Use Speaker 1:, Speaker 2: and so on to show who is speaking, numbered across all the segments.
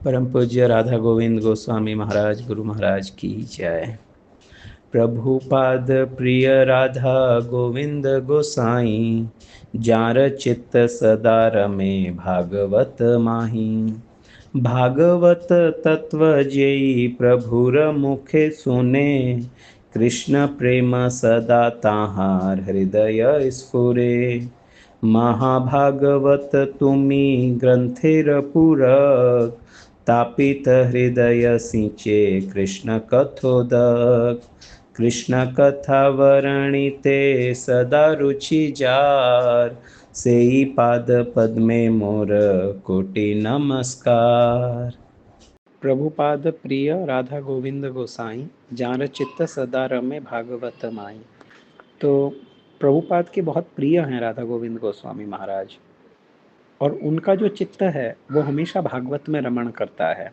Speaker 1: परम पूज्य राधा गोविंद गोस्वामी महाराज गुरु महाराज की जय। प्रभुपाद प्रिय राधा गोविंद गोसाई, जार चित्त सदा रमे भागवत माही। भागवत तत्व जेई प्रभुर मुखे सुने, कृष्ण प्रेम सदा ताहार हृदय स्फुरे। महाभागवत तुमी ग्रंथेर पूरक, तापित हृदय सिंचे कृष्ण कथोदक। कृष्ण कथा वर्णिते सदा रुचि जार, सेई पाद पद्मे मोर कोटि नमस्कार। प्रभुपाद प्रिय राधा गोविंद गोसाई, जार चित्त सदा रमे भागवत माई। तो प्रभुपाद के बहुत प्रिय हैं राधा गोविंद गोस्वामी महाराज, और उनका जो चित्त है वो हमेशा भागवत में रमण करता है।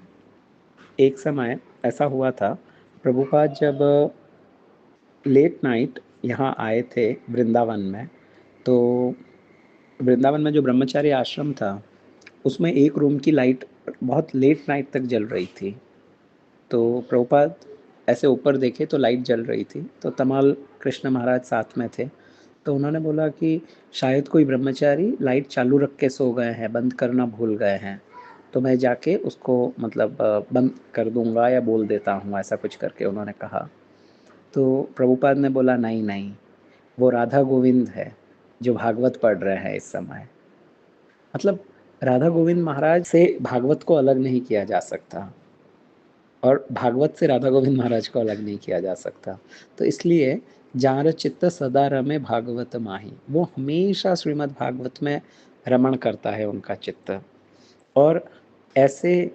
Speaker 1: एक समय ऐसा हुआ था, प्रभुपाद जब लेट नाइट यहाँ आए थे वृंदावन में, तो वृंदावन में जो ब्रह्मचारी आश्रम था उसमें एक रूम की लाइट बहुत लेट नाइट तक जल रही थी। तो प्रभुपाद ऐसे ऊपर देखे तो लाइट जल रही थी, तो तमाल कृष्ण महाराज साथ में थे। तो उन्होंने बोला कि शायद कोई ब्रह्मचारी लाइट चालू रख के सो गए हैं, बंद करना भूल गए हैं, तो मैं जाके उसको मतलब बंद कर दूंगा या बोल देता हूँ, ऐसा कुछ करके उन्होंने कहा। तो प्रभुपाद ने बोला नहीं नहीं, वो राधा गोविंद है जो भागवत पढ़ रहे हैं इस समय। मतलब राधा गोविंद महाराज से भागवत को अलग नहीं किया जा सकता, और भागवत से राधा गोविंद महाराज को अलग नहीं किया जा सकता। तो इसलिए जार चित्त सदा रमे भागवत माही, वो हमेशा श्रीमद् भागवत में रमण करता है उनका चित्त। और ऐसे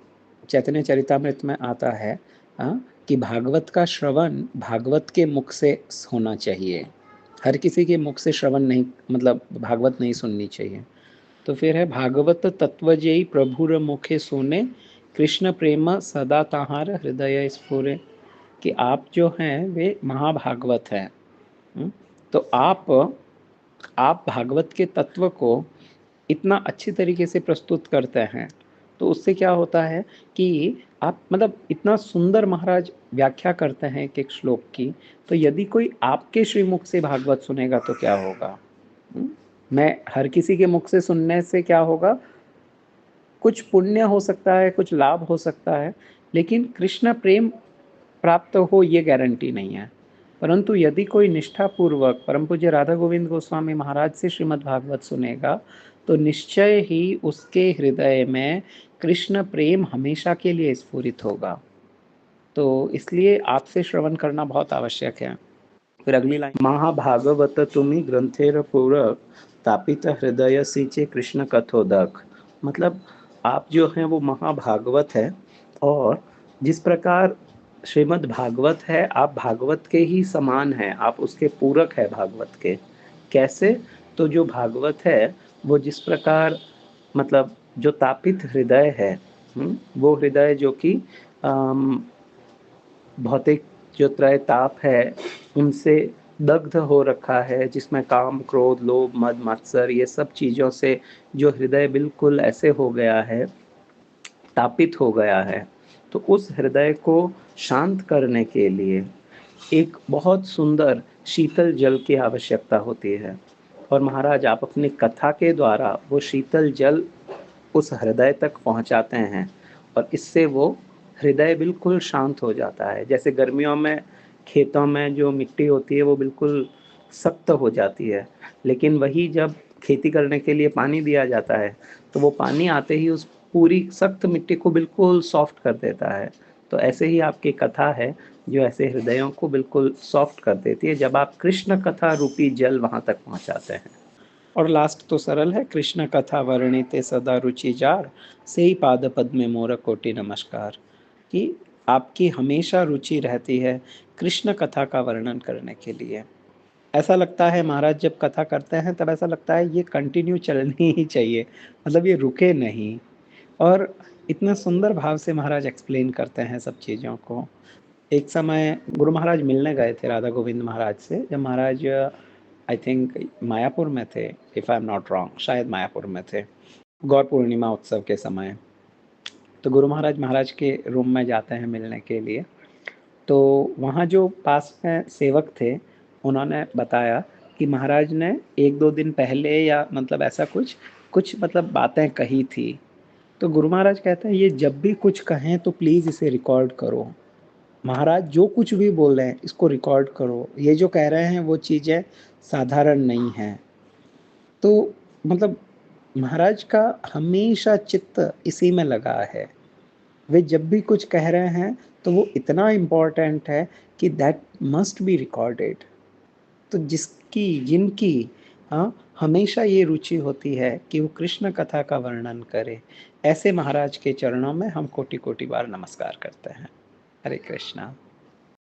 Speaker 1: चैतन्य चरितामृत में आता है कि भागवत का श्रवण भागवत के मुख से होना चाहिए, हर किसी के मुख से श्रवण नहीं, मतलब भागवत नहीं सुननी चाहिए। तो फिर है भागवत तत्वजेयी प्रभुर मुखे सुने, कृष्ण प्रेम सदा ताहार हृदय स्फुरे। कि आप जो हैं वे महाभागवत हैं। तो आप भागवत के तत्व को इतना अच्छी तरीके से प्रस्तुत करते हैं, तो उससे क्या होता है कि आप मतलब इतना सुंदर महाराज व्याख्या करते हैं एक एक श्लोक की। तो यदि कोई आपके श्रीमुख से भागवत सुनेगा तो क्या होगा? मैं हर किसी के मुख से सुनने से क्या होगा, कुछ पुण्य हो सकता है, कुछ लाभ हो सकता है, लेकिन कृष्ण प्रेम प्राप्त हो ये गारंटी नहीं है। परंतु यदि कोई निष्ठापूर्वक परम पूज्य राधा गोविंद गोस्वामी महाराज से श्रीमद् भागवत सुनेगा, तो निश्चय ही उसके हृदय में कृष्ण प्रेम हमेशा के लिए स्फुरित होगा। तो इसलिए आपसे श्रवण करना बहुत आवश्यक है। फिर अगली लाइन, महाभागवत तुम्ही ग्रंथेर पूरक, तापित हृदय सिंचे कृष्ण कथोदक। मतलब आप जो हैं वो महाभागवत है, और जिस प्रकार श्रीमद् भागवत है आप भागवत के ही समान हैं, आप उसके पूरक है भागवत के। कैसे? तो जो भागवत है वो जिस प्रकार मतलब जो तापित हृदय है, वो हृदय जो कि भौतिक जो त्रय ताप है उनसे दग्ध हो रखा है, जिसमें काम क्रोध लोभ मद मत्सर ये सब चीज़ों से जो हृदय बिल्कुल ऐसे हो गया है, तापित हो गया है, तो उस हृदय को शांत करने के लिए एक बहुत सुंदर शीतल जल की आवश्यकता होती है। और महाराज आप अपनी कथा के द्वारा वो शीतल जल उस हृदय तक पहुंचाते हैं, और इससे वो हृदय बिल्कुल शांत हो जाता है। जैसे गर्मियों में खेतों में जो मिट्टी होती है वो बिल्कुल सख्त हो जाती है, लेकिन वही जब खेती करने के लिए पानी दिया जाता है तो वो पानी आते ही उस पूरी सख्त मिट्टी को बिल्कुल सॉफ्ट कर देता है। तो ऐसे ही आपकी कथा है जो ऐसे हृदयों को बिल्कुल सॉफ्ट कर देती है, जब आप कृष्ण कथा रूपी जल वहाँ तक पहुँचाते हैं। और लास्ट तो सरल है, कृष्ण कथा वर्णिते सदा रुचि जार, से ही पाद पद में मोर कोटि नमस्कार। कि आपकी हमेशा रुचि रहती है कृष्ण कथा का वर्णन करने के लिए। ऐसा लगता है महाराज जब कथा करते हैं तब ऐसा लगता है ये कंटिन्यू चलनी ही चाहिए, मतलब ये रुके नहीं। और इतना सुंदर भाव से महाराज एक्सप्लेन करते हैं सब चीज़ों को। एक समय गुरु महाराज मिलने गए थे राधा गोविंद महाराज से, जब महाराज आई थिंक मायापुर में थे, if I am not wrong, शायद मायापुर में थे, गौर पूर्णिमा उत्सव के समय।
Speaker 2: तो गुरु महाराज महाराज के रूम में जाते हैं मिलने के लिए। तो वहाँ जो पास में सेवक थे, उन्होंने बताया कि महाराज ने 1-2 दिन पहले या मतलब ऐसा कुछ कुछ मतलब बातें कही थी। तो गुरु महाराज कहते हैं ये जब भी कुछ कहें तो प्लीज़ इसे रिकॉर्ड करो। महाराज जो कुछ भी बोल रहे हैं इसको रिकॉर्ड करो। ये जो कह रहे हैं वो चीज़ें साधारण नहीं हैं। तो मतलब महाराज का हमेशा चित्त इसी में लगा है। वे जब भी कुछ कह रहे हैं तो वो इतना इम्पोर्टेंट है कि दैट मस्ट बी रिकॉर्डेड। तो जिनकी हाँ हमेशा ये रुचि होती है कि वो कृष्ण कथा का वर्णन करे, ऐसे महाराज के चरणों में हम कोटि कोटि बार नमस्कार करते हैं। हरे कृष्णा।